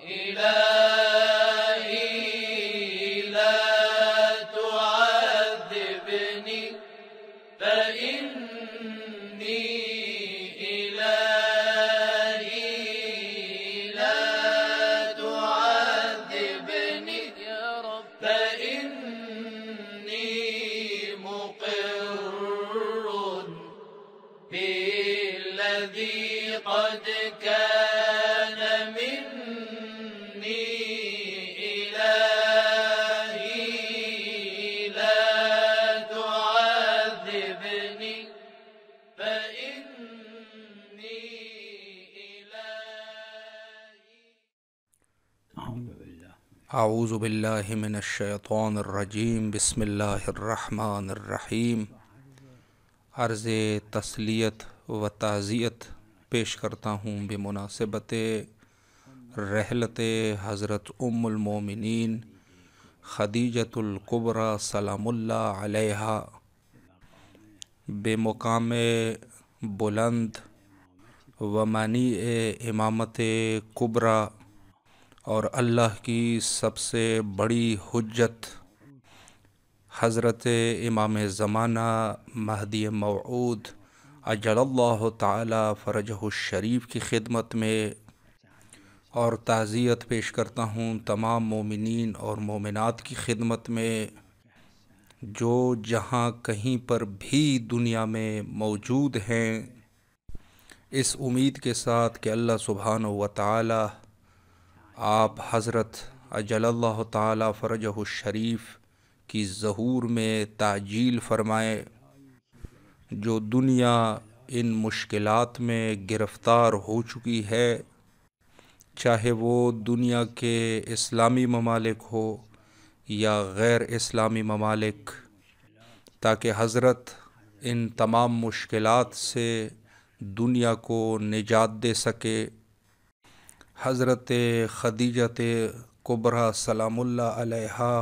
إلهي لا تعذبني فإني إلهي لا تعذبني يا رب فإني مقر بالذي قد كان مني إلهي لا تعذبني فإني إلهي. اعوذ باللہ من الشیطان الرجیم بسم اللہ الرحمن الرحیم. عرض تسلیت و تعزیت پیش کرتا ہوں بمناسبت رحلت حضرت ام المومنین خدیجۃ الکبریٰ سلام اللہ علیہا بمقام بلند و منیع امامت کبریٰ اور اللہ کی سب سے بڑی حجت حضرت امام زمانہ مہدی موعود عجل اللہ تعالی فرجہ الشریف کی خدمت میں، اور تعزیت پیش کرتا ہوں تمام مومنین اور مومنات کی خدمت میں جو جہاں کہیں پر بھی دنیا میں موجود ہیں، اس امید کے ساتھ کہ اللہ سبحانہ و تعالی آپ حضرت عجل اللہ تعالی فرجہ الشریف کی ظہور میں تعجیل فرمائے. جو دنیا ان مشکلات میں گرفتار ہو چکی ہے، چاہے وہ دنیا کے اسلامی ممالک ہو یا غیر اسلامی ممالک، تاکہ حضرت ان تمام مشکلات سے دنیا کو نجات دے سکے. حضرت خدیجۃ کبریٰ سلام اللہ علیہا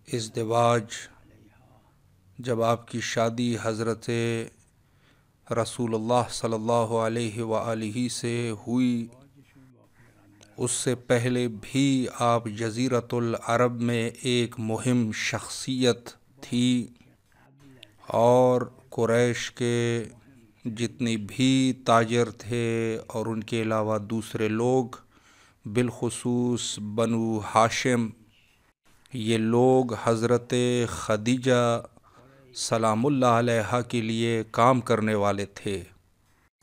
ازدواج، جب آپ کی شادی حضرت رسول اللہ صلی اللہ علیہ وآلہ سے ہوئی، اس سے پہلے بھی آپ جزیرۃ العرب میں ایک مہم شخصیت تھی، اور قریش کے جتنے بھی تاجر تھے اور ان کے علاوہ دوسرے لوگ، بالخصوص بنو ہاشم، یہ لوگ حضرت خدیجہ سلام اللہ علیہا کے لیے کام کرنے والے تھے.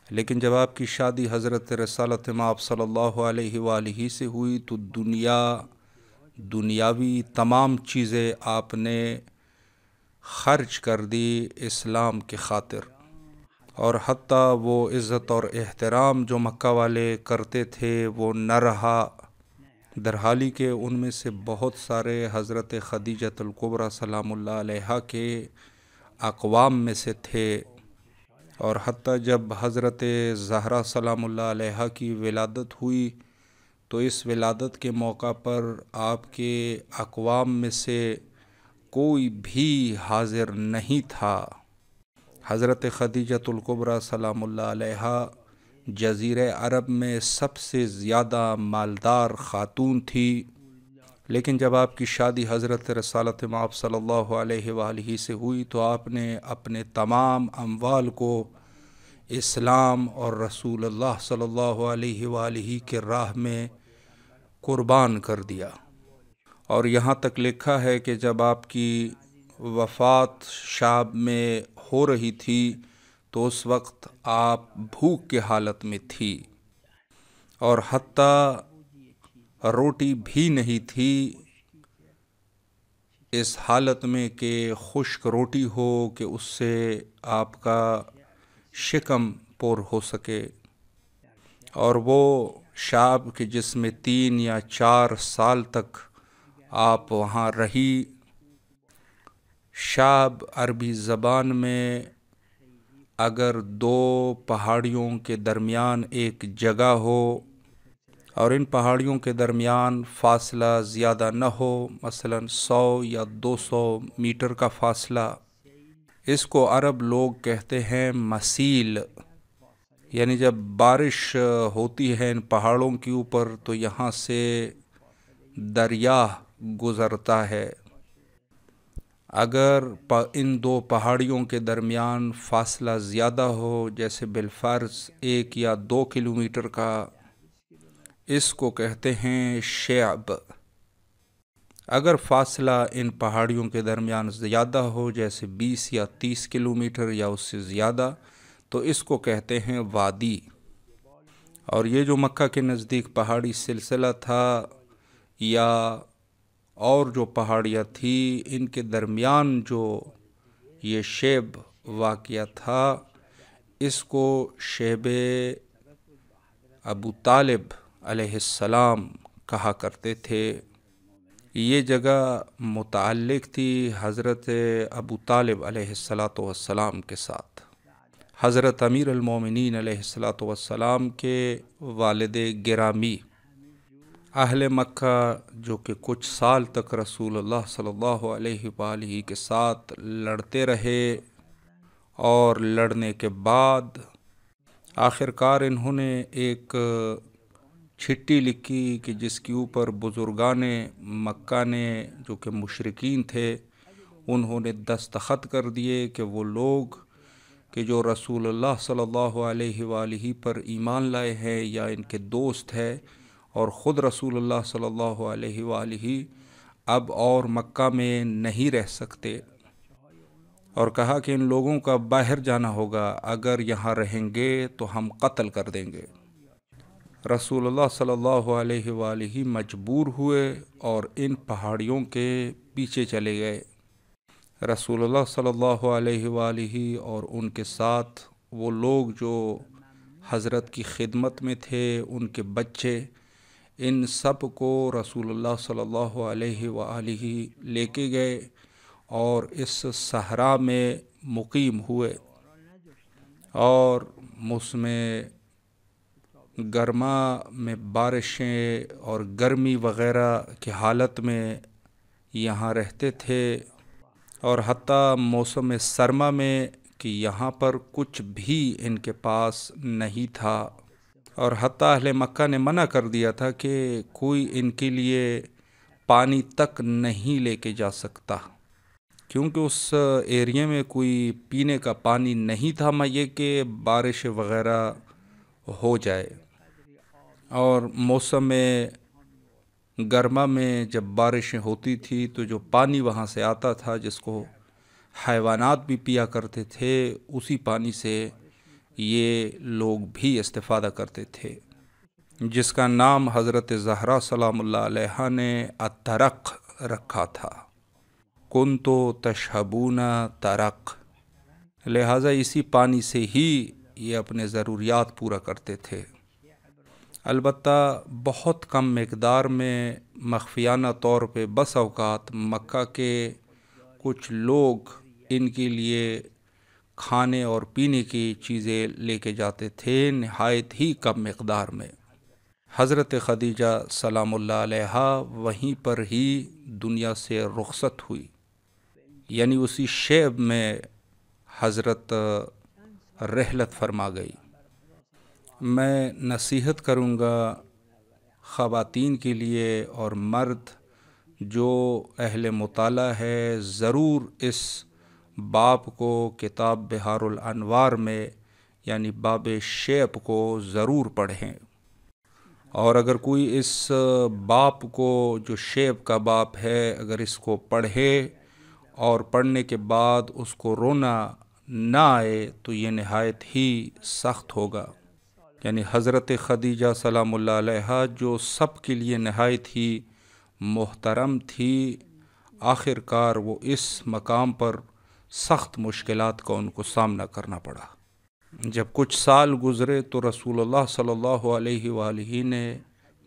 لیکن جب آپ کی شادی حضرت رسالت مآب صلی اللہ علیہ وآلہ سے ہوئی تو دنیاوی تمام چیزیں آپ نے خرچ کر دی اسلام کی خاطر، اور حتیٰ وہ عزت اور احترام جو مکہ والے کرتے تھے وہ نہ رہا، درحالی کہ ان میں سے بہت سارے حضرت خدیجۃ الکبریٰ سلام اللہ علیہا کے اقوام میں سے تھے. اور حتیٰ جب حضرت زہرا سلام اللہ علیہا کی ولادت ہوئی تو اس ولادت کے موقع پر آپ کے اقوام میں سے کوئی بھی حاضر نہیں تھا. حضرت خدیجۃ الکبریٰ سلام اللہ علیہا جزیرہ عرب میں سب سے زیادہ مالدار خاتون تھی، لیکن جب آپ کی شادی حضرت رسالت مآب صلی اللہ علیہ وآلہ سے ہوئی تو آپ نے اپنے تمام اموال کو اسلام اور رسول اللہ صلی اللہ علیہ وآلہ کے راہ میں قربان کر دیا. اور یہاں تک لکھا ہے کہ جب آپ کی وفات شام میں ہو رہی تھی تو اس وقت آپ بھوک کے حالت میں تھی، اور حتیٰ روٹی بھی نہیں تھی، اس حالت میں کہ خشک روٹی ہو کہ اس سے آپ کا شکم پر ہو سکے. اور وہ شاب کہ جس میں 3 یا 4 سال تک آپ وہاں رہی. شاب عربی زبان میں اگر 2 پہاڑیوں کے درمیان ایک جگہ ہو اور ان پہاڑیوں کے درمیان فاصلہ زیادہ نہ ہو، مثلا 100 یا 200 میٹر کا فاصلہ، اس کو عرب لوگ کہتے ہیں مسیل. یعنی جب بارش ہوتی ہے ان پہاڑوں کے اوپر تو یہاں سے دریا گزرتا ہے. اگر ان دو پہاڑیوں کے درمیان فاصلہ زیادہ ہو، جیسے بالفرض 1 یا 2 کلومیٹر کا، اس کو کہتے ہیں شعب. اگر فاصلہ ان پہاڑیوں کے درمیان زیادہ ہو، جیسے 20 یا 30 کلومیٹر یا اس سے زیادہ، تو اس کو کہتے ہیں وادی. اور یہ جو مکہ کے نزدیک پہاڑی سلسلہ تھا یا اور جو پہاڑیاں تھی، ان کے درمیان جو یہ شیب واقعہ تھا، اس کو شیب ابو طالب علیہ السلام کہا کرتے تھے. یہ جگہ متعلق تھی حضرت ابو طالب علیہ السلام کے ساتھ. حضرت امیر المومنین علیہ السلام کے والد گرامی. اہل مکہ جو کہ کچھ سال تک رسول اللہ صلی اللہ علیہ وآلہ کے ساتھ لڑتے رہے، اور لڑنے کے بعد آخر کار انہوں نے ایک چٹھی لکھی کہ جس کے اوپر بزرگان مکہ نے جو کہ مشرکین تھے انہوں نے دستخط کر دیے کہ وہ لوگ کہ جو رسول اللہ صلی اللہ علیہ وآلہ پر ایمان لائے ہیں یا ان کے دوست ہیں، اور خود رسول اللہ صلی اللہ علیہ وآلہ اب اور مکہ میں نہیں رہ سکتے، اور کہا کہ ان لوگوں کا باہر جانا ہوگا، اگر یہاں رہیں گے تو ہم قتل کر دیں گے. رسول اللہ صلی اللہ علیہ وآلہ مجبور ہوئے اور ان پہاڑیوں کے پیچھے چلے گئے. رسول اللہ صلی اللہ علیہ وآلہ اور ان کے ساتھ وہ لوگ جو حضرت کی خدمت میں تھے، ان کے بچے، ان سب کو رسول اللہ صلی اللہ علیہ وآلہ لے کے گئے اور اس صحرا میں مقیم ہوئے. اور موسم گرما میں بارشیں اور گرمی وغیرہ کی حالت میں یہاں رہتے تھے، اور حتیٰ موسم سرما میں کہ یہاں پر کچھ بھی ان کے پاس نہیں تھا، اور حتیٰ اہل مکہ نے منع کر دیا تھا کہ کوئی ان کے لیے پانی تک نہیں لے کے جا سکتا، کیونکہ اس ایریے میں کوئی پینے کا پانی نہیں تھا یہ کہ بارش وغیرہ ہو جائے. اور موسم گرما میں جب بارشیں ہوتی تھی تو جو پانی وہاں سے آتا تھا، جس کو حیوانات بھی پیا کرتے تھے، اسی پانی سے یہ لوگ بھی استفادہ کرتے تھے، جس کا نام حضرت زہرا سلام اللہ علیہا نے الترق رکھا تھا. کنتو تشہبون ترق، لہٰذا اسی پانی سے ہی یہ اپنے ضروریات پورا کرتے تھے. البتہ بہت کم مقدار میں مخفیانہ طور پہ بس اوقات مکہ کے کچھ لوگ ان کے لیے کھانے اور پینے کی چیزیں لے کے جاتے تھے، نہایت ہی کم مقدار میں. حضرت خدیجہ سلام اللہ علیہا وہیں پر ہی دنیا سے رخصت ہوئی، یعنی اسی شیب میں حضرت رحلت فرما گئی. میں نصیحت کروں گا خواتین کے لیے اور مرد جو اہل مطالعہ ہے، ضرور اس باب کو کتاب بحار الانوار میں یعنی باب شیب کو ضرور پڑھیں. اور اگر کوئی اس باب کو جو شیب کا باب ہے اگر اس کو پڑھے اور پڑھنے کے بعد اس کو رونا نہ آئے تو یہ نہایت ہی سخت ہوگا. یعنی حضرت خدیجہ سلام اللہ علیہا جو سب کے لیے نہایت ہی محترم تھی، آخر کار وہ اس مقام پر سخت مشکلات کا ان کو سامنا کرنا پڑا. جب کچھ سال گزرے تو رسول اللہ صلی اللہ علیہ وآلہ نے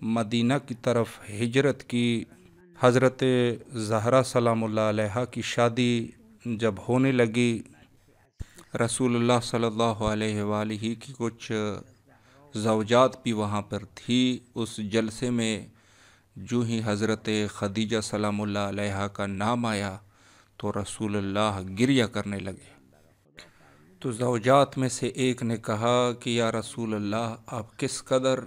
مدینہ کی طرف ہجرت کی. حضرت زہرا سلام اللہ علیہا کی شادی جب ہونے لگی، رسول اللہ صلی اللہ علیہ وآلہ کی کچھ زوجات بھی وہاں پر تھی. اس جلسے میں جو ہی حضرت خدیجہ سلام اللہ علیہا کا نام آیا تو رسول اللہ گریہ کرنے لگے. تو زوجات میں سے ایک نے کہا کہ یا رسول اللہ، آپ کس قدر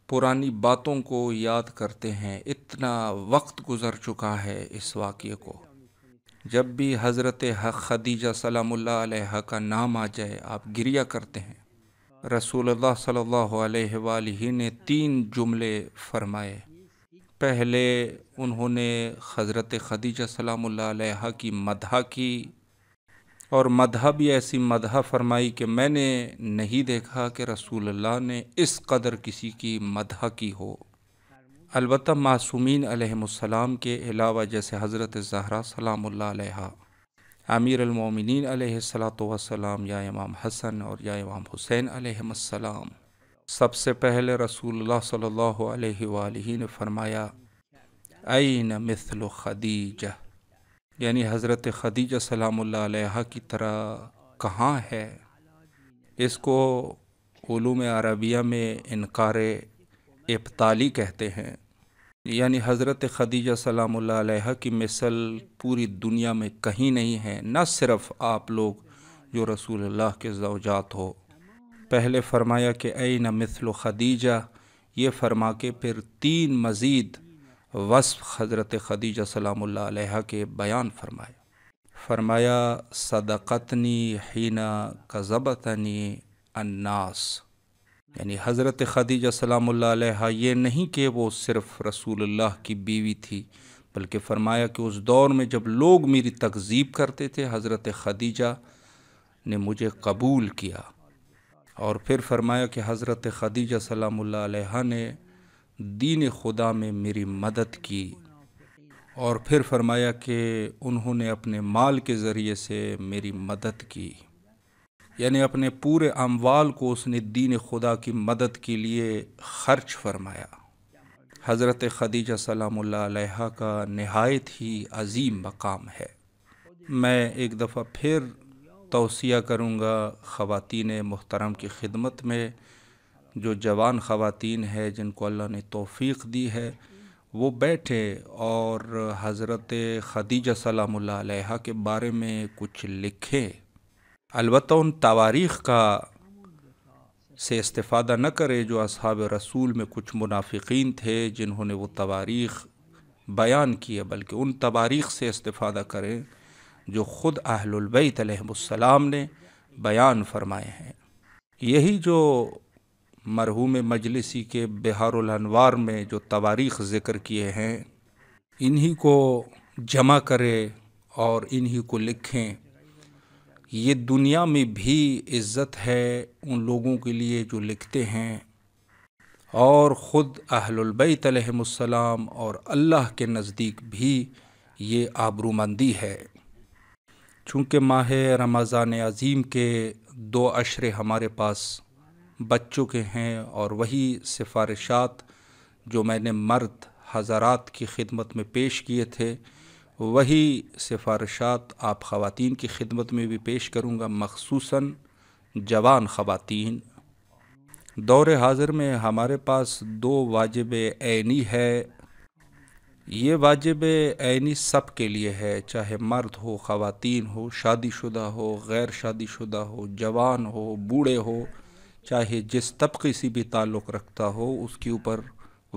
پرانی باتوں کو یاد کرتے ہیں، اتنا وقت گزر چکا ہے اس واقعے کو، جب بھی حضرت حق خدیجہ سلام اللہ علیہ کا نام آ جائے آپ گریہ کرتے ہیں۔ رسول اللہ صلی اللہ علیہ وآلہ نے 3 جملے فرمائے۔ پہلے انہوں نے حضرت خدیجہ سلام اللہ علیہ کی مدح کی، اور مدح بھی ایسی مدح فرمائی کہ میں نے نہیں دیکھا کہ رسول اللہ نے اس قدر کسی کی مدح کی ہو۔ البتہ معصومین علیہم السلام کے علاوہ جیسے حضرت زہرا سلام اللہ علیہ، امیر المومنین علیہ السلام، یا امام حسن اور یا امام حسین علیہم السلام، سب سے پہلے رسول اللہ صلی اللہ علیہ وآلہ نے فرمایا این مثل خدیجہ، یعنی حضرت خدیجہ سلام اللہ علیہ کی طرح کہاں ہے۔ اس کو علوم عربیہ میں انکار ابطالی کہتے ہیں، یعنی حضرت خدیجہ سلام اللہ علیہ کی مثل پوری دنیا میں کہیں نہیں ہے، نہ صرف آپ لوگ جو رسول اللہ کے زوجات ہو۔ پہلے فرمایا کہ این مثل خدیجہ، یہ فرما کے پھر 3 مزید وصف حضرت خدیجہ سلام اللہ علیہ کے بیان فرمائے۔ فرمایا صدقتنی حین کذبتنی الناس، یعنی حضرت خدیجہ سلام اللہ علیہ یہ نہیں کہ وہ صرف رسول اللہ کی بیوی تھی، بلکہ فرمایا کہ اس دور میں جب لوگ میری تکذیب کرتے تھے حضرت خدیجہ نے مجھے قبول کیا۔ اور پھر فرمایا کہ حضرت خدیجہ سلام اللہ علیہ نے دین خدا میں میری مدد کی، اور پھر فرمایا کہ انہوں نے اپنے مال کے ذریعے سے میری مدد کی، یعنی اپنے پورے اموال کو اس نے دین خدا کی مدد کے لیے خرچ فرمایا۔ حضرت خدیجہ سلام اللہ علیہ کا نہایت ہی عظیم مقام ہے۔ میں ایک دفعہ پھر توصیہ کروں گا خواتین محترم کی خدمت میں، جو جوان خواتین ہیں جن کو اللہ نے توفیق دی ہے، وہ بیٹھے اور حضرت خدیجہ سلام اللہ علیہ کے بارے میں کچھ لکھیں۔ البتہ ان تواریخ کا سے استفادہ نہ کرے جو اصحاب رسول میں کچھ منافقین تھے جنہوں نے وہ تواریخ بیان کیے، بلکہ ان تواریخ سے استفادہ کریں جو خود اہل البیت علیہم السلام نے بیان فرمائے ہیں۔ یہی جو مرحوم مجلسی کے بحار الانوار میں جو تواریخ ذکر کیے ہیں، انہی کو جمع کرے اور انہی کو لکھیں۔ یہ دنیا میں بھی عزت ہے ان لوگوں کے لیے جو لکھتے ہیں، اور خود اہل البیت علیہم السلام اور اللہ کے نزدیک بھی یہ آبرومندی ہے۔ چونکہ ماہ رمضان عظیم کے 2 عشرے ہمارے پاس بچ چکے ہیں، اور وہی سفارشات جو میں نے مرد حضرات کی خدمت میں پیش کیے تھے، وہی سفارشات آپ خواتین کی خدمت میں بھی پیش کروں گا، مخصوصاً جوان خواتین۔ دور حاضر میں ہمارے پاس 2 واجب عینی ہے۔ یہ واجب عینی سب کے لیے ہے، چاہے مرد ہو، خواتین ہو، شادی شدہ ہو، غیر شادی شدہ ہو، جوان ہو، بوڑھے ہو، چاہے جس طبقے سے بھی تعلق رکھتا ہو، اس کے اوپر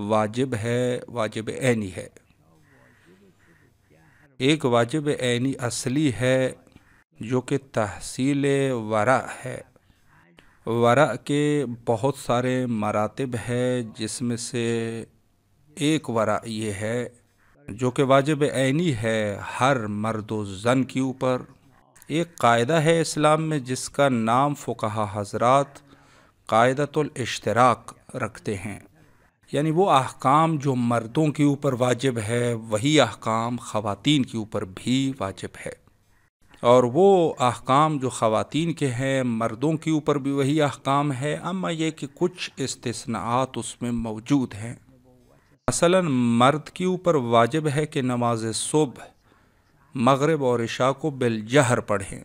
واجب ہے، واجب عینی ہے۔ ایک واجب عینی اصلی ہے جو کہ تحصیل ورع ہے۔ ورع کے بہت سارے مراتب ہے، جس میں سے ایک ورع یہ ہے جو کہ واجب عینی ہے ہر مرد و زن کے اوپر۔ ایک قاعدہ ہے اسلام میں جس کا نام فقہا حضرات قاعدۃ الاشتراک رکھتے ہیں، یعنی وہ احکام جو مردوں کے اوپر واجب ہے وہی احکام خواتین کے اوپر بھی واجب ہے، اور وہ احکام جو خواتین کے ہیں مردوں کے اوپر بھی وہی احکام ہے، اما یہ کہ کچھ استثناءات اس میں موجود ہیں۔ مثلا مرد کے اوپر واجب ہے کہ نماز صبح، مغرب اور عشاء کو بالجہر پڑھیں،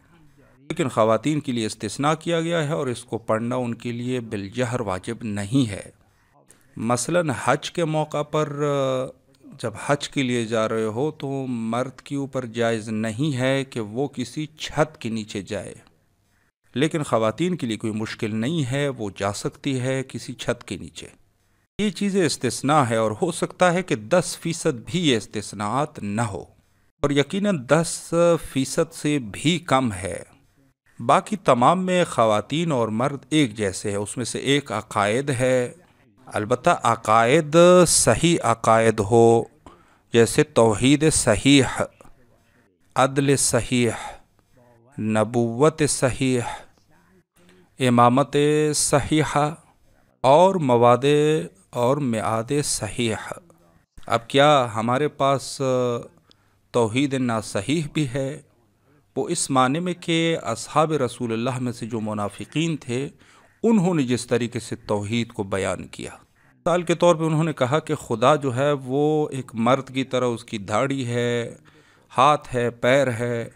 لیکن خواتین کے لیے استثناء کیا گیا ہے اور اس کو پڑھنا ان کے لیے بالجہر واجب نہیں ہے۔ مثلا حج کے موقع پر جب حج کے لیے جا رہے ہو تو مرد کے اوپر جائز نہیں ہے کہ وہ کسی چھت کے نیچے جائے، لیکن خواتین کے لیے کوئی مشکل نہیں ہے، وہ جا سکتی ہے کسی چھت کے نیچے۔ یہ چیزیں استثناء ہے، اور ہو سکتا ہے کہ 10% بھی یہ استثناءات نہ ہو، اور یقیناً 10% سے بھی کم ہے۔ باقی تمام میں خواتین اور مرد ایک جیسے ہیں۔ اس میں سے ایک عقائد ہے، البتہ عقائد صحیح عقائد ہو، جیسے توحید صحیح، عدل صحیح، نبوت صحیح، امامت صحیحہ، اور مواد اور میعاد صحیح۔ اب کیا ہمارے پاس توحید ناصحیح بھی ہے؟ وہ اس معنی میں کہ اصحاب رسول اللہ میں سے جو منافقین تھے، انہوں نے جس طریقے سے توحید کو بیان کیا، مثال کے طور پہ انہوں نے کہا کہ خدا جو ہے وہ ایک مرد کی طرح، اس کی داڑھی ہے، ہاتھ ہے، پیر ہے،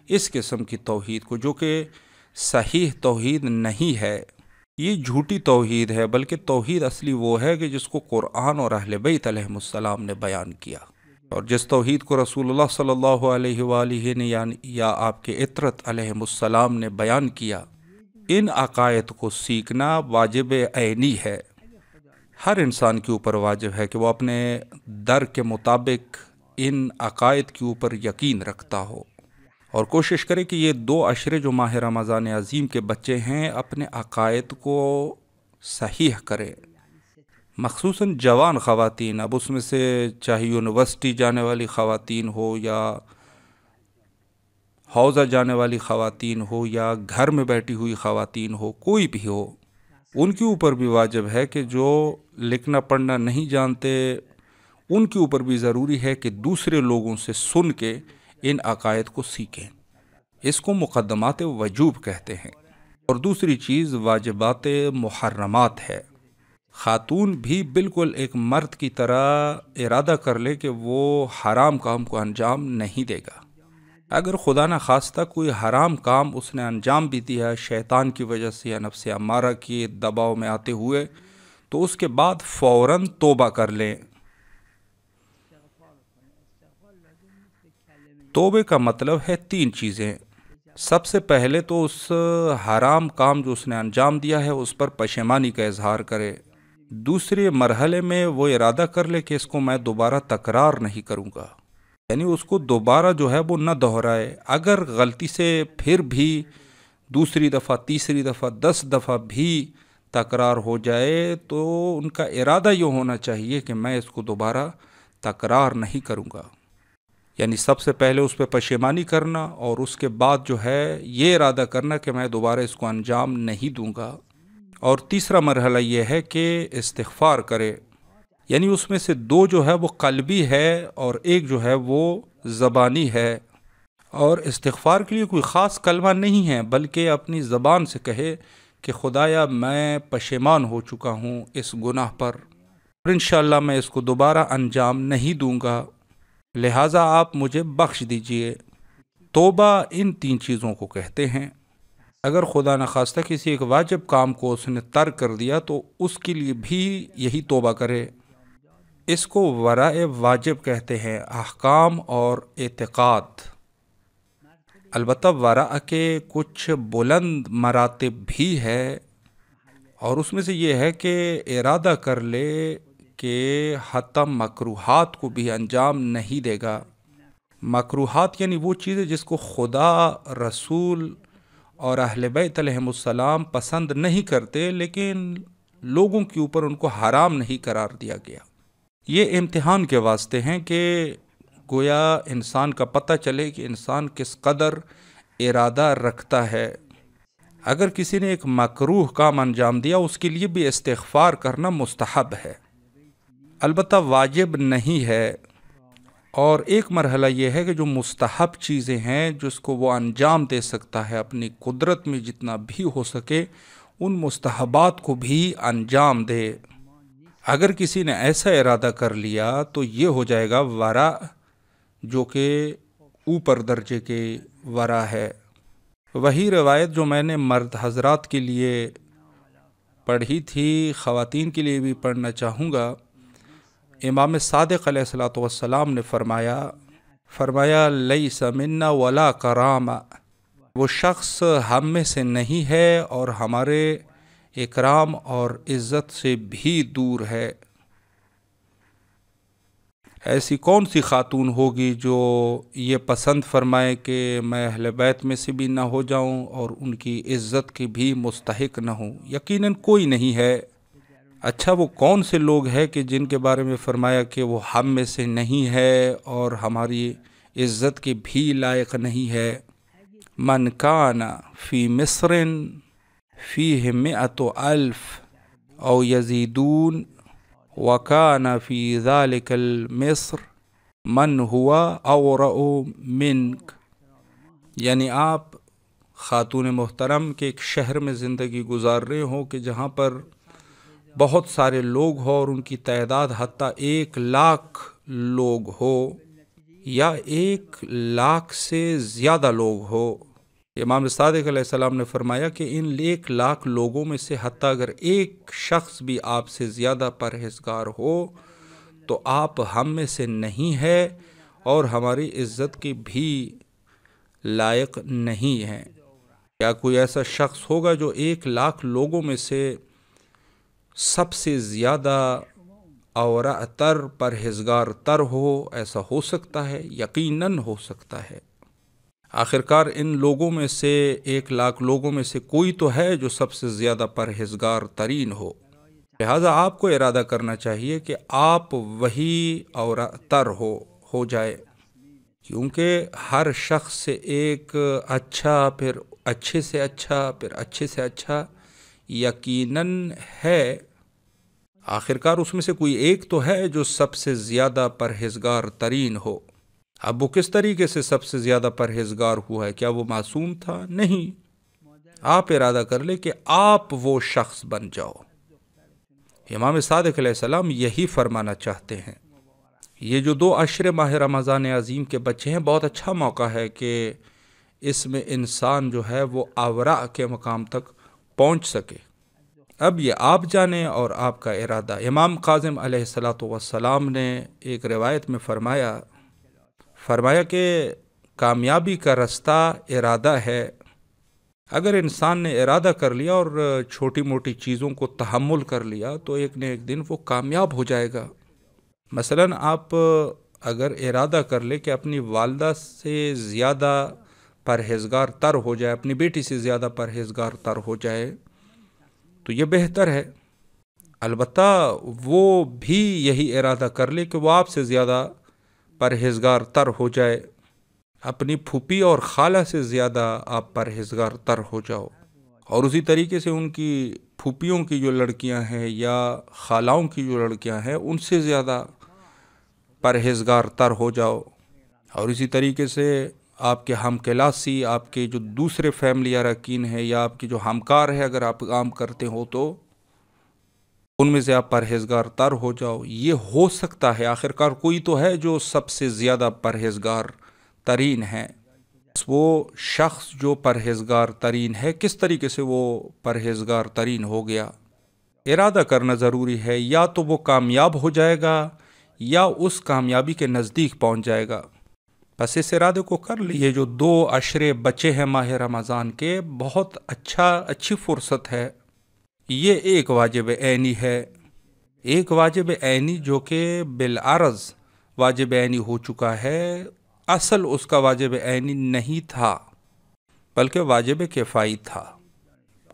اس قسم کی توحید کو، جو کہ صحیح توحید نہیں ہے، یہ جھوٹی توحید ہے۔ بلکہ توحید اصلی وہ ہے کہ جس کو قرآن اور اہل بیت علیہم السلام نے بیان کیا، اور جس توحید کو رسول اللہ صلی اللہ علیہ وآلہ نے یا آپ کے اطرت علیہم السلام نے بیان کیا، ان عقائد کو سیکھنا واجب عینی ہے۔ ہر انسان کے اوپر واجب ہے کہ وہ اپنے در کے مطابق ان عقائد کے اوپر یقین رکھتا ہو، اور کوشش کرے کہ یہ 2 عشرے جو ماہ رمضان عظیم کے بچے ہیں، اپنے عقائد کو صحیح کرے، مخصوصاً جوان خواتین۔ اب اس میں سے چاہے یونیورسٹی جانے والی خواتین ہو، یا حوضہ جانے والی خواتین ہو، یا گھر میں بیٹھی ہوئی خواتین ہو، کوئی بھی ہو، ان کے اوپر بھی واجب ہے کہ جو لکھنا پڑھنا نہیں جانتے، ان کے اوپر بھی ضروری ہے کہ دوسرے لوگوں سے سن کے ان عقائد کو سیکھیں۔ اس کو مقدمات وجوب کہتے ہیں۔ اور دوسری چیز واجبات محرمات ہے۔ خاتون بھی بالکل ایک مرد کی طرح ارادہ کر لے کہ وہ حرام کام کو انجام نہیں دے گا۔ اگر خدا نہ خواستہ کوئی حرام کام اس نے انجام بھی دیا شیطان کی وجہ سے یا نفس امارہ کے دباؤ میں آتے ہوئے، تو اس کے بعد فوراً توبہ کر لیں۔ توبے کا مطلب ہے 3 چیزیں۔ سب سے پہلے تو اس حرام کام جو اس نے انجام دیا ہے اس پر پشیمانی کا اظہار کرے۔ دوسرے مرحلے میں وہ ارادہ کر لے کہ اس کو میں دوبارہ تکرار نہیں کروں گا، یعنی اس کو دوبارہ جو ہے وہ نہ دہرائے۔ اگر غلطی سے پھر بھی دوسری دفعہ، تیسری دفعہ، 10 دفعہ بھی تکرار ہو جائے تو ان کا ارادہ یہ ہونا چاہیے کہ میں اس کو دوبارہ تکرار نہیں کروں گا، یعنی سب سے پہلے اس پہ پشیمانی کرنا، اور اس کے بعد جو ہے یہ ارادہ کرنا کہ میں دوبارہ اس کو انجام نہیں دوں گا۔ اور تیسرا مرحلہ یہ ہے کہ استغفار کرے، یعنی اس میں سے 2 جو ہے وہ قلبی ہے اور ایک جو ہے وہ زبانی ہے۔ اور استغفار کے لیے کوئی خاص کلمہ نہیں ہے، بلکہ اپنی زبان سے کہے کہ خدایا میں پشیمان ہو چکا ہوں اس گناہ پر، اور انشاءاللہ میں اس کو دوبارہ انجام نہیں دوں گا، لہٰذا آپ مجھے بخش دیجئے۔ توبہ ان 3 چیزوں کو کہتے ہیں۔ اگر خدا نخواستہ کسی ایک واجب کام کو اس نے ترک کر دیا تو اس کے لیے بھی یہی توبہ کرے۔ اس کو ورائے واجب کہتے ہیں، احکام اور اعتقاد۔ البتہ ورع کے کچھ بلند مراتب بھی ہے، اور اس میں سے یہ ہے کہ ارادہ کر لے کہ حتی مکروہات کو بھی انجام نہیں دے گا۔ مکروہات یعنی وہ چیزیں جس کو خدا، رسول اور اہل بیت علیہم السلام پسند نہیں کرتے، لیکن لوگوں کے اوپر ان کو حرام نہیں قرار دیا گیا۔ یہ امتحان کے واسطے ہیں کہ گویا انسان کا پتہ چلے کہ انسان کس قدر ارادہ رکھتا ہے۔ اگر کسی نے ایک مکروہ کام انجام دیا، اس کے لیے بھی استغفار کرنا مستحب ہے، البتہ واجب نہیں ہے۔ اور ایک مرحلہ یہ ہے کہ جو مستحب چیزیں ہیں جس کو وہ انجام دے سکتا ہے اپنی قدرت میں جتنا بھی ہو سکے، ان مستحبات کو بھی انجام دے۔ اگر کسی نے ایسا ارادہ کر لیا تو یہ ہو جائے گا ورع، جو کہ اوپر درجے کے ورع ہے۔ وہی روایت جو میں نے مرد حضرات کے لیے پڑھی تھی، خواتین کے لیے بھی پڑھنا چاہوں گا۔ امام صادق علیہ الصلوۃ والسلام نے فرمایا لیس منا ولا کرامہ، وہ شخص ہم میں سے نہیں ہے اور ہمارے اکرام اور عزت سے بھی دور ہے۔ ایسی کون سی خاتون ہوگی جو یہ پسند فرمائے کہ میں اہل بیت میں سے بھی نہ ہو جاؤں اور ان کی عزت کی بھی مستحق نہ ہوں؟ یقیناً کوئی نہیں ہے۔ اچھا، وہ کون سے لوگ ہیں کہ جن کے بارے میں فرمایا کہ وہ ہم میں سے نہیں ہے اور ہماری عزت کے بھی لائق نہیں ہے؟ من کان فی مصر فیہ مئۃ الف او یزیدون وکان فی ذلک المصر من ہوا اورع منک۔ یعنی آپ خاتون محترم کے ایک شہر میں زندگی گزار رہے ہوں کہ جہاں پر بہت سارے لوگ ہو اور ان کی تعداد حتیٰ 1,00,000 لوگ ہو یا 1,00,000 سے زیادہ لوگ ہو۔ امام صادق علیہ السلام نے فرمایا کہ ان 1,00,000 لوگوں میں سے حتیٰ اگر ایک شخص بھی آپ سے زیادہ پرہیزگار ہو تو آپ ہم میں سے نہیں ہے اور ہماری عزت کی بھی لائق نہیں ہے۔ کیا کوئی ایسا شخص ہوگا جو 1,00,000 لوگوں میں سے سب سے زیادہ اورع تر پرہیزگار تر ہو؟ ایسا ہو سکتا ہے؟ یقیناً ہو سکتا ہے۔ آخرکار ان لوگوں میں سے 1,00,000 لوگوں میں سے کوئی تو ہے جو سب سے زیادہ پرہیزگار ترین ہو۔ لہٰذا آپ کو ارادہ کرنا چاہیے کہ آپ وہی اورع تر ہو جائے، کیونکہ ہر شخص سے ایک اچھا، پھر اچھے سے اچھا، پھر اچھے سے اچھا یقیناً ہے۔ آخرکار اس میں سے کوئی ایک تو ہے جو سب سے زیادہ پرہیزگار ترین ہو۔ اب وہ کس طریقے سے سب سے زیادہ پرہیزگار ہوا ہے؟ کیا وہ معصوم تھا؟ نہیں۔ آپ ارادہ کر لیں کہ آپ وہ شخص بن جاؤ۔ امام صادق علیہ السلام یہی فرمانا چاہتے ہیں۔ یہ جو 2 عشر ماہ رمضان عظیم کے بچے ہیں، بہت اچھا موقع ہے کہ اس میں انسان جو ہے وہ اورع کے مقام تک پہنچ سکے۔ اب یہ آپ جانیں اور آپ کا ارادہ۔ امام کاظم علیہ السلام نے ایک روایت میں فرمایا کہ کامیابی کا رستہ ارادہ ہے۔ اگر انسان نے ارادہ کر لیا اور چھوٹی موٹی چیزوں کو تحمل کر لیا تو ایک نہ ایک دن وہ کامیاب ہو جائے گا۔ مثلا آپ اگر ارادہ کر لے کہ اپنی والدہ سے زیادہ پرہیزگار تر ہو جائے، اپنی بیٹی سے زیادہ پرہیزگار تر ہو جائے تو یہ بہتر ہے۔ البتہ وہ بھی یہی ارادہ کر لے کہ وہ آپ سے زیادہ پرہیزگار تر ہو جائے، اپنی پھوپھی اور خالہ سے زیادہ آپ پرہیزگار تر ہو جاؤ، اور اسی طریقے سے ان کی پھوپھیوں کی جو لڑکیاں ہیں یا خالاؤں کی جو لڑکیاں ہیں ان سے زیادہ پرہیزگار تر ہو جاؤ، اور اسی طریقے سے آپ کے ہم کلاسی، آپ کے جو دوسرے فیملی اراکین ہیں یا آپ کے جو ہمکار ہیں اگر آپ کام کرتے ہو تو ان میں سے آپ پرہیزگار تر ہو جاؤ۔ یہ ہو سکتا ہے، آخرکار کوئی تو ہے جو سب سے زیادہ پرہیزگار ترین ہے۔ وہ شخص جو پرہیزگار ترین ہے کس طریقے سے وہ پرہیزگار ترین ہو گیا؟ ارادہ کرنا ضروری ہے، یا تو وہ کامیاب ہو جائے گا یا اس کامیابی کے نزدیک پہنچ جائے گا۔ بس اس ارادے کو کر لیے۔ جو 2 عشرے بچے ہیں ماہ رمضان کے، بہت اچھی فرصت ہے۔ یہ ایک واجب عینی ہے، ایک واجب عینی جو کہ بالعرض واجب عینی ہو چکا ہے۔ اصل اس کا واجب عینی نہیں تھا بلکہ واجب کفائی تھا۔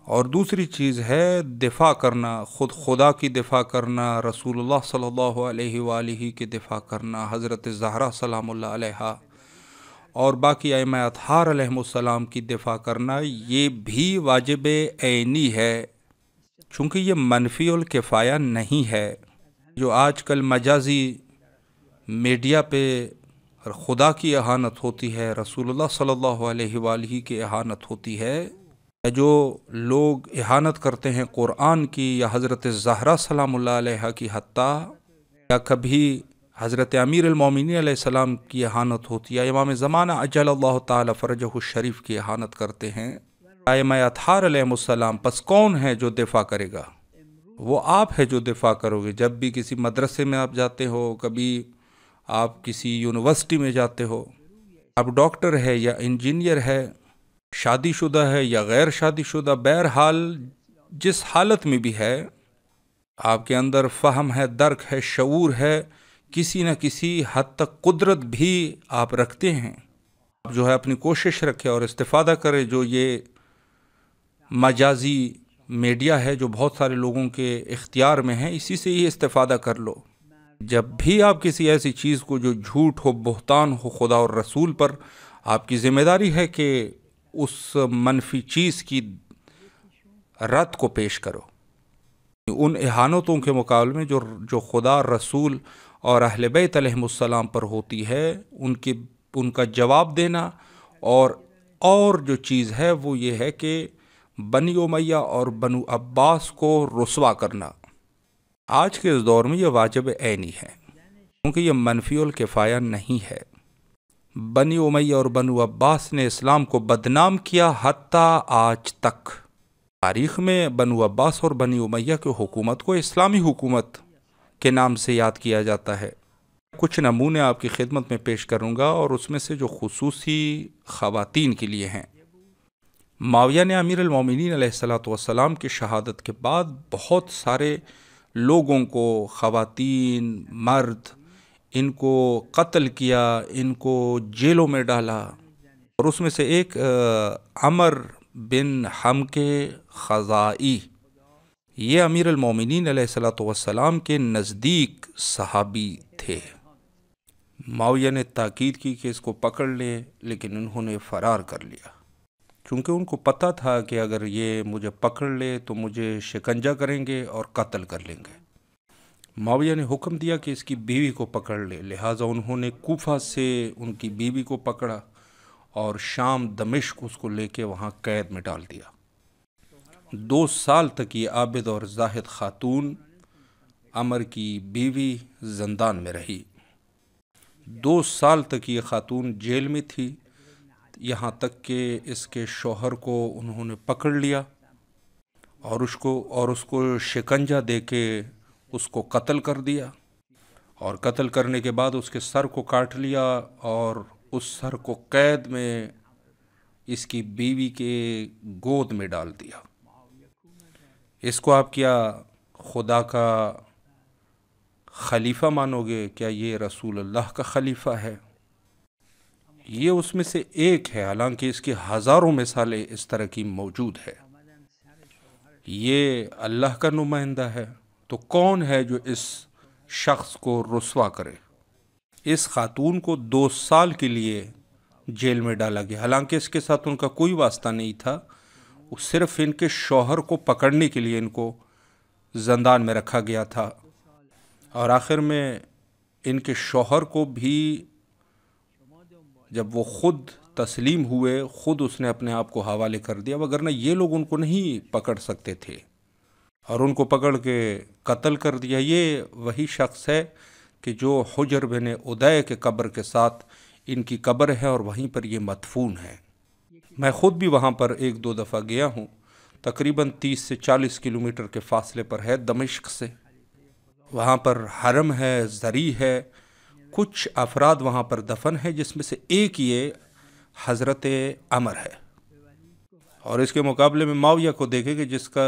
اور دوسری چیز ہے دفاع کرنا، خود خدا کی دفاع کرنا، رسول اللہ صلی اللہ علیہ وآلہ کی دفاع کرنا، حضرت زہرا سلام اللہ علیہا اور باقی ائمہ اطہار علیہم السلام کی دفاع کرنا، یہ بھی واجب عینی ہے، چونکہ یہ منفی الکفایہ نہیں ہے۔ جو آج کل مجازی میڈیا پہ خدا کی اہانت ہوتی ہے، رسول اللہ صلی اللہ علیہ وآلہ کی اہانت ہوتی ہے، جو لوگ اہانت کرتے ہیں قرآن کی یا حضرت زہرا سلام اللہ علیہا کی، حتیٰ یا کبھی حضرت امیر المومنین علیہ السلام کی اہانت ہوتی ہے، امام زمانہ عجل اللہ تعالی فرجہ الشریف کی اہانت کرتے ہیں، ائمہ اطہار علیہم السلام، پس کون ہے جو دفاع کرے گا؟ وہ آپ ہے جو دفاع کرو گے۔ جب بھی کسی مدرسے میں آپ جاتے ہو، کبھی آپ کسی یونیورسٹی میں جاتے ہو، آپ ڈاکٹر ہے یا انجینئر ہے شادی شدہ ہے یا غیر شادی شدہ، بہرحال جس حالت میں بھی ہے، آپ کے اندر فہم ہے، درک ہے، شعور ہے، کسی نہ کسی حد تک قدرت بھی آپ رکھتے ہیں، جو ہے اپنی کوشش رکھے اور استفادہ کرے. جو یہ مجازی میڈیا ہے جو بہت سارے لوگوں کے اختیار میں ہے، اسی سے یہ استفادہ کر لو. جب بھی آپ کسی ایسی چیز کو جو جھوٹ ہو، بہتان ہو خدا اور رسول پر، آپ کی ذمہ داری ہے کہ اس منفی چیز کی رد کو پیش کرو. ان اہانتوں کے مقابلے میں جو خدا، رسول اور اہل بیت علیہم السلام پر ہوتی ہے، ان کا جواب دینا، اور جو چیز ہے وہ یہ ہے کہ بنی امیہ اور بنو عباس کو رسوا کرنا. آج کے اس دور میں یہ واجب عینی ہے، کیونکہ یہ منفی الکفایہ نہیں ہے. بنی امیہ اور بنو عباس نے اسلام کو بدنام کیا حتیٰ آج تک. تاریخ میں بنو عباس اور بنی امیہ کی حکومت کو اسلامی حکومت کے نام سے یاد کیا جاتا ہے. کچھ نمونے آپ کی خدمت میں پیش کروں گا، اور اس میں سے جو خصوصی خواتین کے لیے ہیں. معاویہ نے امیر المومنین علیہ السلام کی شہادت کے بعد بہت سارے لوگوں کو، خواتین، مرد، ان کو قتل کیا، ان کو جیلوں میں ڈالا. اور اس میں سے ایک عمر بن حمکے خزائی، یہ امیر المومنین علیہ السلام کے نزدیک صحابی تھے. معاویہ نے تاکید کی کہ اس کو پکڑ لے، لیکن انہوں نے فرار کر لیا، چونکہ ان کو پتہ تھا کہ اگر یہ مجھے پکڑ لے تو مجھے شکنجہ کریں گے اور قتل کر لیں گے. معاویہ نے حکم دیا کہ اس کی بیوی کو پکڑ لے، لہٰذا انہوں نے کوفہ سے ان کی بیوی کو پکڑا اور شام دمشق اس کو لے کے وہاں قید میں ڈال دیا. 2 سال تک یہ عابد اور زاہد خاتون عمر کی بیوی زندان میں رہی. 2 سال تک یہ خاتون جیل میں تھی، یہاں تک کہ اس کے شوہر کو انہوں نے پکڑ لیا اور اس کو شکنجہ دے کے اس کو قتل کر دیا. اور قتل کرنے کے بعد اس کے سر کو کاٹ لیا اور اس سر کو قید میں اس کی بیوی کے گود میں ڈال دیا. اس کو آپ کیا خدا کا خلیفہ مانو گے؟ کیا یہ رسول اللہ کا خلیفہ ہے؟ یہ اس میں سے ایک ہے، حالانکہ اس کی ہزاروں مثالیں اس طرح کی موجود ہے. یہ اللہ کا نمائندہ ہے، تو کون ہے جو اس شخص کو رسوا کرے؟ اس خاتون کو 2 سال کے لیے جیل میں ڈالا گیا، حالانکہ اس کے ساتھ ان کا کوئی واسطہ نہیں تھا. وہ صرف ان کے شوہر کو پکڑنے کے لیے ان کو زندان میں رکھا گیا تھا. اور آخر میں ان کے شوہر کو بھی جب وہ خود تسلیم ہوئے، خود اس نے اپنے آپ کو حوالے کر دیا، وگرنہ یہ لوگ ان کو نہیں پکڑ سکتے تھے، اور ان کو پکڑ کے قتل کر دیا. یہ وہی شخص ہے کہ جو حجر بن ادے کے قبر کے ساتھ ان کی قبر ہے، اور وہیں پر یہ مدفون ہے. میں خود بھی وہاں پر 1-2 دفعہ گیا ہوں. تقریباً 30 سے 40 کلومیٹر کے فاصلے پر ہے دمشق سے. وہاں پر حرم ہے، زری ہے، کچھ افراد وہاں پر دفن ہے، جس میں سے ایک یہ حضرت عمر ہے. اور اس کے مقابلے میں معاویہ کو دیکھیں کہ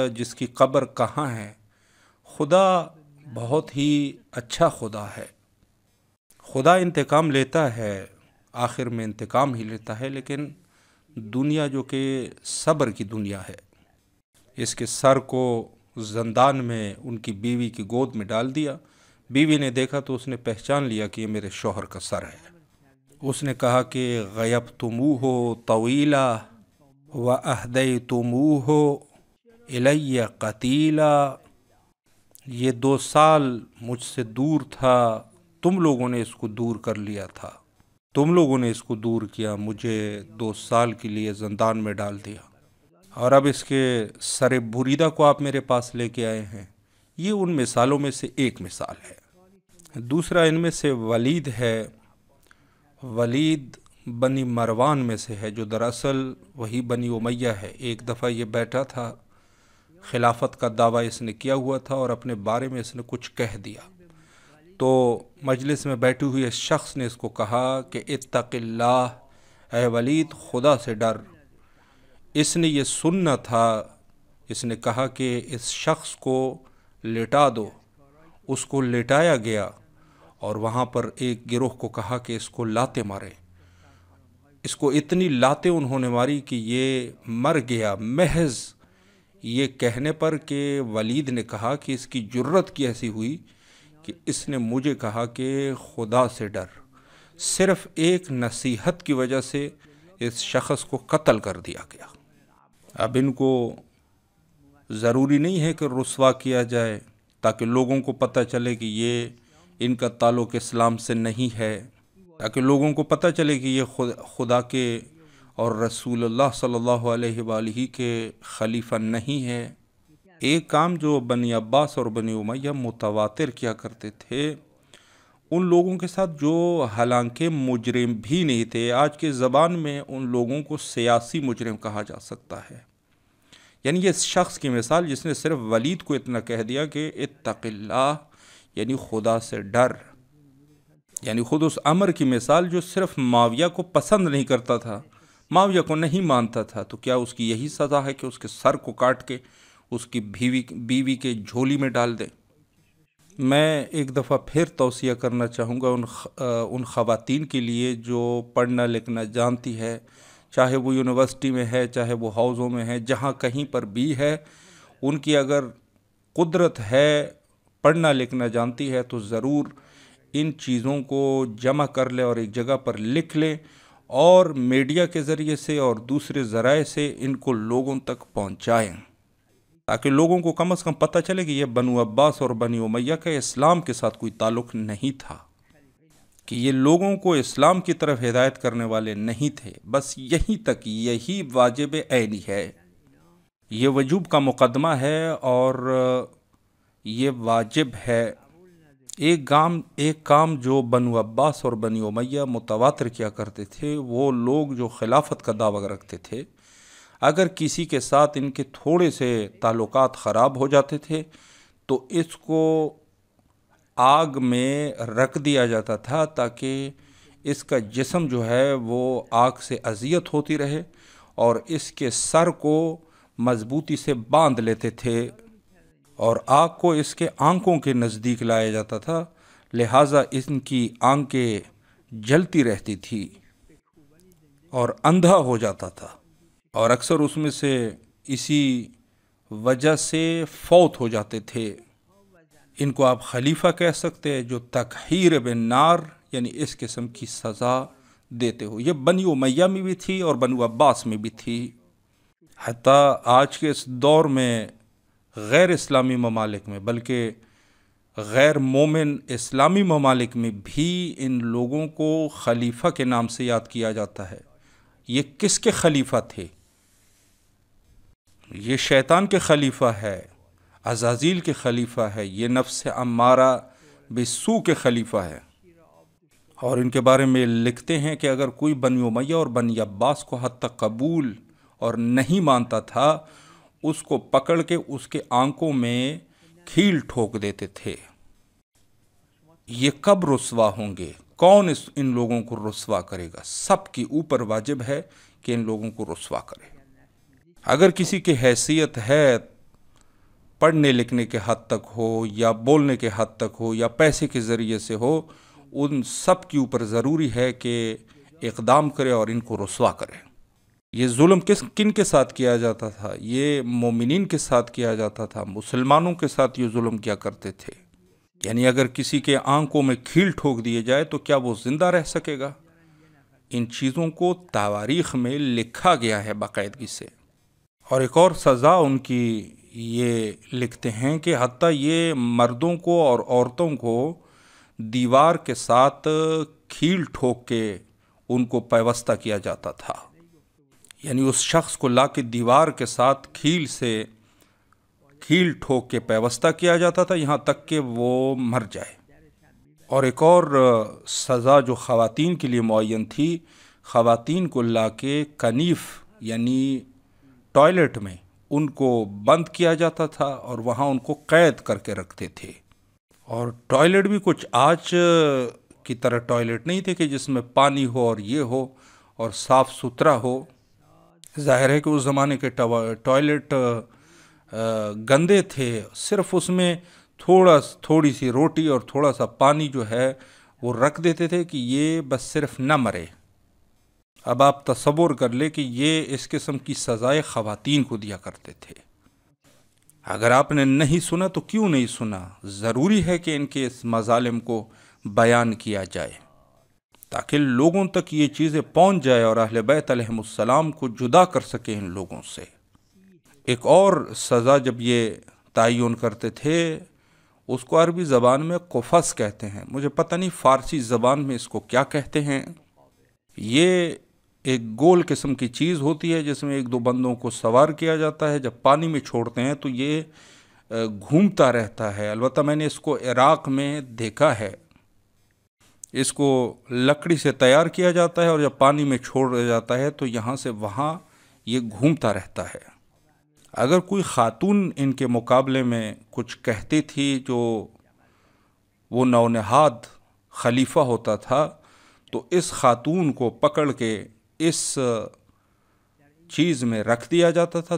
جس کی قبر کہاں ہے. خدا بہت ہی اچھا خدا ہے. خدا انتقام لیتا ہے، آخر میں انتقام ہی لیتا ہے، لیکن دنیا جو کہ صبر کی دنیا ہے. اس کے سر کو زندان میں ان کی بیوی کی گود میں ڈال دیا. بیوی نے دیکھا تو اس نے پہچان لیا کہ یہ میرے شوہر کا سر ہے. اس نے کہا کہ غیبتموہ طویلا وَأَهْدَيْتُمُوهُ إِلَيَّ قَتِيلًا. یہ 2 سال مجھ سے دور تھا، تم لوگوں نے اس کو دور کر لیا تھا، تم لوگوں نے اس کو دور کیا، مجھے 2 سال کے لیے زندان میں ڈال دیا، اور اب اس کے سر بریدہ کو آپ میرے پاس لے کے آئے ہیں. یہ ان مثالوں میں سے ایک مثال ہے. دوسرا ان میں سے ولید ہے. ولید بنی مروان میں سے ہے، جو دراصل وہی بنی امیہ ہے. ایک دفعہ یہ بیٹھا تھا، خلافت کا دعویٰ اس نے کیا ہوا تھا، اور اپنے بارے میں اس نے کچھ کہہ دیا. تو مجلس میں بیٹھے ہوئے اس شخص نے اس کو کہا کہ اتق اللہ، اے ولید خدا سے ڈر. اس نے یہ سننا تھا، اس نے کہا کہ اس شخص کو لٹا دو، اس کو لٹایا گیا، اور وہاں پر ایک گروہ کو کہا کہ اس کو لاتے مارے۔ اس کو اتنی لاتیں انہوں نے ماری کہ یہ مر گیا، محض یہ کہنے پر کہ ولید نے کہا کہ اس کی جرت کیسی ہوئی کہ اس نے مجھے کہا کہ خدا سے ڈر۔ صرف ایک نصیحت کی وجہ سے اس شخص کو قتل کر دیا گیا۔ اب ان کو ضروری نہیں ہے کہ رسوا کیا جائے تاکہ لوگوں کو پتہ چلے کہ یہ ان کا تعلق اسلام سے نہیں ہے، تاکہ لوگوں کو پتہ چلے کہ یہ خدا کے اور رسول اللہ صلی اللہ علیہ وآلہ کے خلیفہ نہیں ہے۔ ایک کام جو بنی عباس اور بنی امیہ متواتر کیا کرتے تھے ان لوگوں کے ساتھ جو حالانکہ مجرم بھی نہیں تھے، آج کے زبان میں ان لوگوں کو سیاسی مجرم کہا جا سکتا ہے، یعنی یہ شخص کی مثال جس نے صرف ولید کو اتنا کہہ دیا کہ اتق اللہ، یعنی خدا سے ڈر، یعنی خود اس امر کی مثال جو صرف معاویہ کو پسند نہیں کرتا تھا، معاویہ کو نہیں مانتا تھا، تو کیا اس کی یہی سزا ہے کہ اس کے سر کو کاٹ کے اس کی بیوی کے جھولی میں ڈال دیں؟ میں ایک دفعہ پھر توصیہ کرنا چاہوں گا ان خواتین کے لیے جو پڑھنا لکھنا جانتی ہے، چاہے وہ یونیورسٹی میں ہے، چاہے وہ ہاؤزوں میں ہے، جہاں کہیں پر بھی ہے، ان کی اگر قدرت ہے، پڑھنا لکھنا جانتی ہے، تو ضرور ان چیزوں کو جمع کر لے اور ایک جگہ پر لکھ لیں، اور میڈیا کے ذریعے سے اور دوسرے ذرائع سے ان کو لوگوں تک پہنچائیں، تاکہ لوگوں کو کم از کم پتہ چلے کہ یہ بنو عباس اور بنی امیہ کا اسلام کے ساتھ کوئی تعلق نہیں تھا، کہ یہ لوگوں کو اسلام کی طرف ہدایت کرنے والے نہیں تھے۔ بس یہیں تک، یہی واجب عینی ہے، یہ وجوب کا مقدمہ ہے اور یہ واجب ہے۔ ایک کام جو بنو عباس اور بنی امیہ متواتر کیا کرتے تھے، وہ لوگ جو خلافت کا دعویٰ رکھتے تھے، اگر کسی کے ساتھ ان کے تھوڑے سے تعلقات خراب ہو جاتے تھے تو اس کو آگ میں رکھ دیا جاتا تھا تاکہ اس کا جسم جو ہے وہ آگ سے اذیت ہوتی رہے، اور اس کے سر کو مضبوطی سے باندھ لیتے تھے، اور آگ کو اس کے آنکھوں کے نزدیک لایا جاتا تھا، لہٰذا ان کی آنکھیں جلتی رہتی تھی اور اندھا ہو جاتا تھا، اور اکثر اس میں سے اسی وجہ سے فوت ہو جاتے تھے۔ ان کو آپ خلیفہ کہہ سکتے ہیں جو تکحیر بالنار، یعنی اس قسم کی سزا دیتے ہو۔ یہ بنی امیہ میں بھی تھی اور بنو عباس میں بھی تھی، حتیٰ آج کے اس دور میں غیر اسلامی ممالک میں، بلکہ غیر مومن اسلامی ممالک میں بھی ان لوگوں کو خلیفہ کے نام سے یاد کیا جاتا ہے۔ یہ کس کے خلیفہ تھے؟ یہ شیطان کے خلیفہ ہے، عزازیل کے خلیفہ ہے، یہ نفس امارہ بالسوء کے خلیفہ ہے۔ اور ان کے بارے میں لکھتے ہیں کہ اگر کوئی بنی امیہ اور بنی عباس کو حتی قبول اور نہیں مانتا تھا، اس کو پکڑ کے اس کے آنکھوں میں کھیل ٹھوک دیتے تھے۔ یہ کب رسوا ہوں گے؟ کون ان لوگوں کو رسوا کرے گا؟ سب کے اوپر واجب ہے کہ ان لوگوں کو رسوا کرے۔ اگر کسی کی حیثیت ہے، پڑھنے لکھنے کے حد تک ہو یا بولنے کے حد تک ہو یا پیسے کے ذریعے سے ہو، ان سب کے اوپر ضروری ہے کہ اقدام کرے اور ان کو رسوا کرے۔ یہ ظلم کن کے ساتھ کیا جاتا تھا؟ یہ مومنین کے ساتھ کیا جاتا تھا، مسلمانوں کے ساتھ یہ ظلم کیا کرتے تھے۔ یعنی اگر کسی کے آنکھوں میں کھیل ٹھوک دیے جائے تو کیا وہ زندہ رہ سکے گا؟ ان چیزوں کو تواریخ میں لکھا گیا ہے باقاعدگی سے۔ اور ایک اور سزا ان کی یہ لکھتے ہیں کہ حتیٰ یہ مردوں کو اور عورتوں کو دیوار کے ساتھ کھیل ٹھوک کے ان کو پیوستہ کیا جاتا تھا، یعنی اس شخص کو لا کے دیوار کے ساتھ کھیل ٹھوک کے پیوستہ کیا جاتا تھا یہاں تک کہ وہ مر جائے۔ اور ایک اور سزا جو خواتین کے لیے معین تھی، خواتین کو لا کے کنیف یعنی ٹوائلٹ میں ان کو بند کیا جاتا تھا اور وہاں ان کو قید کر کے رکھتے تھے۔ اور ٹوائلٹ بھی کچھ آج کی طرح ٹوائلٹ نہیں تھے کہ جس میں پانی ہو اور یہ ہو اور صاف ستھرا ہو۔ ظاہر ہے کہ اس زمانے کے ٹوائلٹ گندے تھے، صرف اس میں تھوڑی سی روٹی اور تھوڑا سا پانی جو ہے وہ رکھ دیتے تھے کہ یہ بس صرف نہ مرے۔ اب آپ تصور کر لیں کہ یہ اس قسم کی سزائیں خواتین کو دیا کرتے تھے۔ اگر آپ نے نہیں سنا تو کیوں نہیں سنا؟ ضروری ہے کہ ان کے اس مظالم کو بیان کیا جائے تاکہ لوگوں تک یہ چیزیں پہنچ جائے اور اہل بیت علیہم السلام کو جدا کر سکیں ان لوگوں سے۔ ایک اور سزا جب یہ تعین کرتے تھے، اس کو عربی زبان میں قفص کہتے ہیں، مجھے پتہ نہیں فارسی زبان میں اس کو کیا کہتے ہیں۔ یہ ایک گول قسم کی چیز ہوتی ہے جس میں ایک دو بندوں کو سوار کیا جاتا ہے، جب پانی میں چھوڑتے ہیں تو یہ گھومتا رہتا ہے۔ البتہ میں نے اس کو عراق میں دیکھا ہے، اس کو لکڑی سے تیار کیا جاتا ہے اور جب پانی میں چھوڑا جاتا ہے تو یہاں سے وہاں یہ گھومتا رہتا ہے۔ اگر کوئی خاتون ان کے مقابلے میں کچھ کہتی تھی جو وہ نونہاد خلیفہ ہوتا تھا، تو اس خاتون کو پکڑ کے اس چیز میں رکھ دیا جاتا تھا،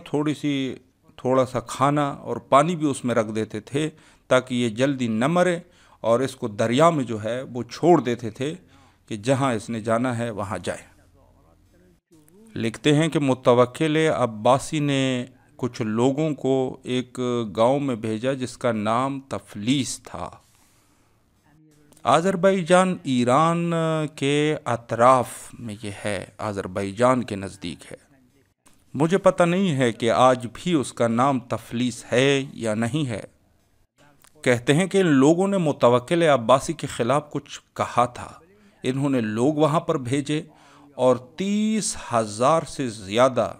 تھوڑا سا کھانا اور پانی بھی اس میں رکھ دیتے تھے تاکہ یہ جلدی نہ مرے، اور اس کو دریا میں جو ہے وہ چھوڑ دیتے تھے کہ جہاں اس نے جانا ہے وہاں جائے۔ لکھتے ہیں کہ متوکل عباسی نے کچھ لوگوں کو ایک گاؤں میں بھیجا جس کا نام تفلیس تھا۔ آذربائیجان ایران کے اطراف میں یہ ہے، آذربائیجان کے نزدیک ہے۔ مجھے پتہ نہیں ہے کہ آج بھی اس کا نام تفلیس ہے یا نہیں ہے۔ کہتے ہیں کہ ان لوگوں نے متوکل عباسی کے خلاف کچھ کہا تھا، انہوں نے لوگ وہاں پر بھیجے اور 30,000 سے زیادہ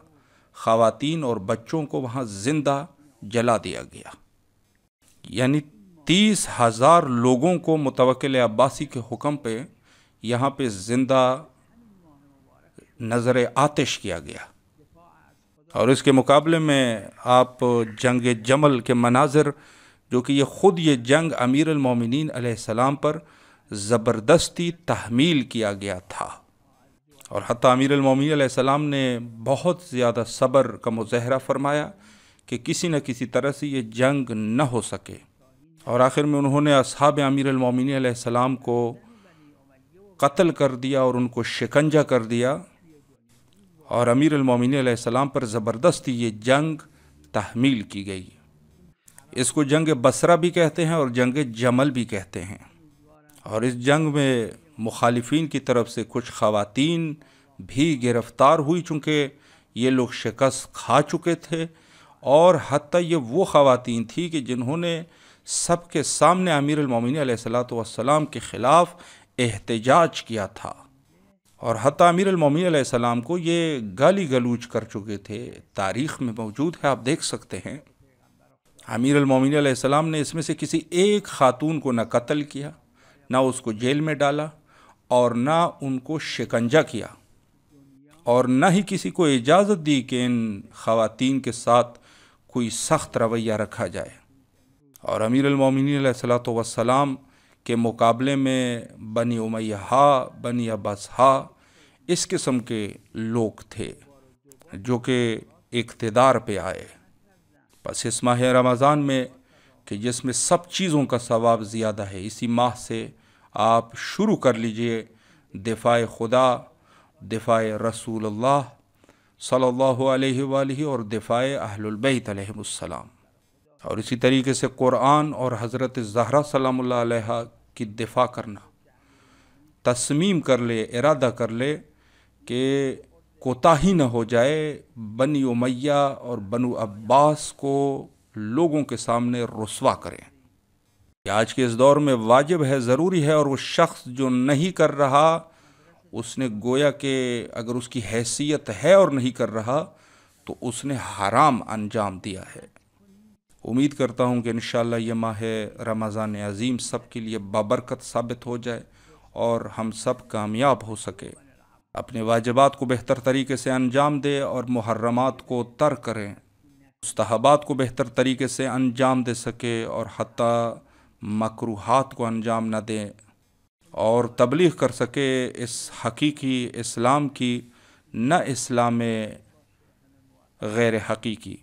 خواتین اور بچوں کو وہاں زندہ جلا دیا گیا۔ یعنی 30,000 لوگوں کو متوکل عباسی کے حکم پہ یہاں پہ زندہ نظر آتش کیا گیا۔ اور اس کے مقابلے میں آپ جنگ جمل کے مناظر، جو کہ یہ جنگ امیر المومنین علیہ السلام پر زبردستی تحمیل کیا گیا تھا، اور حتیٰ امیر المومنین علیہ السلام نے بہت زیادہ صبر کا مظاہرہ فرمایا کہ کسی نہ کسی طرح سے یہ جنگ نہ ہو سکے، اور آخر میں انہوں نے اصحاب امیر المومنین علیہ السلام کو قتل کر دیا اور ان کو شکنجہ کر دیا، اور امیر المومنین علیہ السلام پر زبردستی یہ جنگ تحمیل کی گئی۔ اس کو جنگ بصرہ بھی کہتے ہیں اور جنگ جمل بھی کہتے ہیں۔ اور اس جنگ میں مخالفین کی طرف سے کچھ خواتین بھی گرفتار ہوئی، چونکہ یہ لوگ شکست کھا چکے تھے، اور حتیٰ یہ وہ خواتین تھی کہ جنہوں نے سب کے سامنے امیر المومنین علیہ السلام کے خلاف احتجاج کیا تھا، اور حتیٰ امیر المومنین علیہ السلام کو یہ گالی گلوچ کر چکے تھے۔ تاریخ میں موجود ہے، آپ دیکھ سکتے ہیں۔ امیر المومنین علیہ السلام نے اس میں سے کسی ایک خاتون کو نہ قتل کیا، نہ اس کو جیل میں ڈالا، اور نہ ان کو شکنجہ کیا، اور نہ ہی کسی کو اجازت دی کہ ان خواتین کے ساتھ کوئی سخت رویہ رکھا جائے۔ اور امیر المومنین علیہ السلام کے مقابلے میں بنی امیہ، بنی عباس، اس قسم کے لوگ تھے جو کہ اقتدار پہ آئے۔ بس اس ماہ رمضان میں، کہ جس میں سب چیزوں کا ثواب زیادہ ہے، اسی ماہ سے آپ شروع کر لیجئے دفاع خدا، دفاع رسول اللہ صلی اللہ علیہ وآلہ، اور دفاع اہل البیت علیہم السلام، اور اسی طریقے سے قرآن اور حضرت زہرا سلام اللہ علیہ کی دفاع کرنا۔ تصمیم کر لے، ارادہ کر لے کہ کوتاہی نہ ہو جائے، بنی امیہ اور بنو عباس کو لوگوں کے سامنے رسوا کریں۔ آج کے اس دور میں واجب ہے، ضروری ہے، اور وہ شخص جو نہیں کر رہا، اس نے گویا کہ اگر اس کی حیثیت ہے اور نہیں کر رہا تو اس نے حرام انجام دیا ہے۔ امید کرتا ہوں کہ انشاءاللہ یہ ماہ رمضان عظیم سب کے لیے بابرکت ثابت ہو جائے اور ہم سب کامیاب ہو سکے، اپنے واجبات کو بہتر طریقے سے انجام دے اور محرمات کو ترک کریں، مستحبات کو بہتر طریقے سے انجام دے سکے، اور حتیٰ مکروہات کو انجام نہ دیں، اور تبلیغ کر سکے اس حقیقی اسلام کی، نہ اسلام غیر حقیقی۔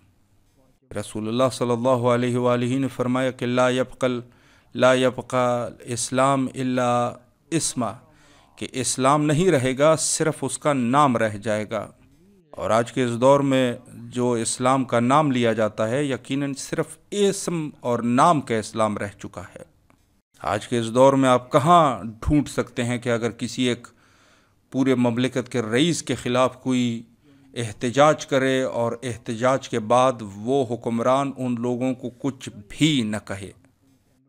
رسول اللہ صلی اللہ علیہ وآلہ نے فرمایا کہ لا یبقى اسلام الا اسما، کہ اسلام نہیں رہے گا، صرف اس کا نام رہ جائے گا۔ اور آج کے اس دور میں جو اسلام کا نام لیا جاتا ہے، یقیناً صرف اسم اور نام کا اسلام رہ چکا ہے۔ آج کے اس دور میں آپ کہاں ڈھونڈ سکتے ہیں کہ اگر کسی ایک پورے مملکت کے رئیس کے خلاف کوئی احتجاج کرے اور احتجاج کے بعد وہ حکمران ان لوگوں کو کچھ بھی نہ کہے۔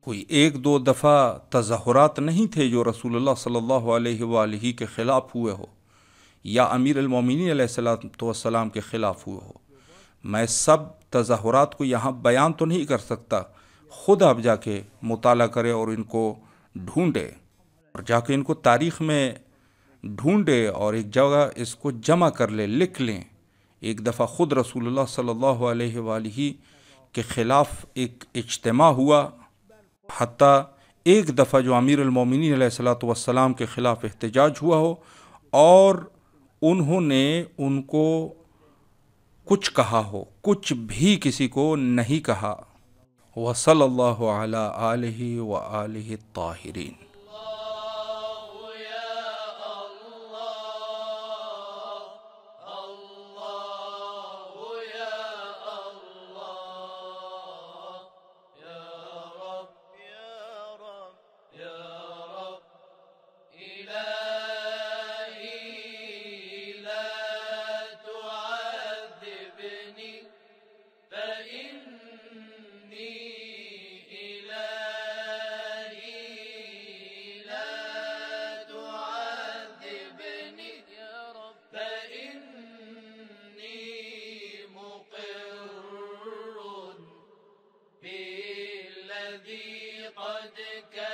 کوئی ایک دو دفعہ تظاہرات نہیں تھے جو رسول اللہ صلی اللہ علیہ وآلہ کے خلاف ہوئے ہو یا امیر المومنین علیہ السلام کے خلاف ہوئے ہو۔ میں سب تظاہرات کو یہاں بیان تو نہیں کر سکتا، خود آپ جا کے مطالعہ کریں اور ان کو ڈھونڈے، اور جا کے ان کو تاریخ میں ڈھونڈے اور ایک جگہ اس کو جمع کر لیں، لکھ لیں۔ ایک دفعہ خود رسول اللہ صلی اللہ علیہ وآلہ کے خلاف ایک اجتماع ہوا، حتیٰ ایک دفعہ جو امیر المومنین علیہ السلام کے خلاف احتجاج ہوا ہو اور انہوں نے ان کو کچھ کہا ہو، کچھ بھی کسی کو نہیں کہا۔ وصلی اللہ علی آلہ وآلہ الطاہرین۔ بالذي قد كان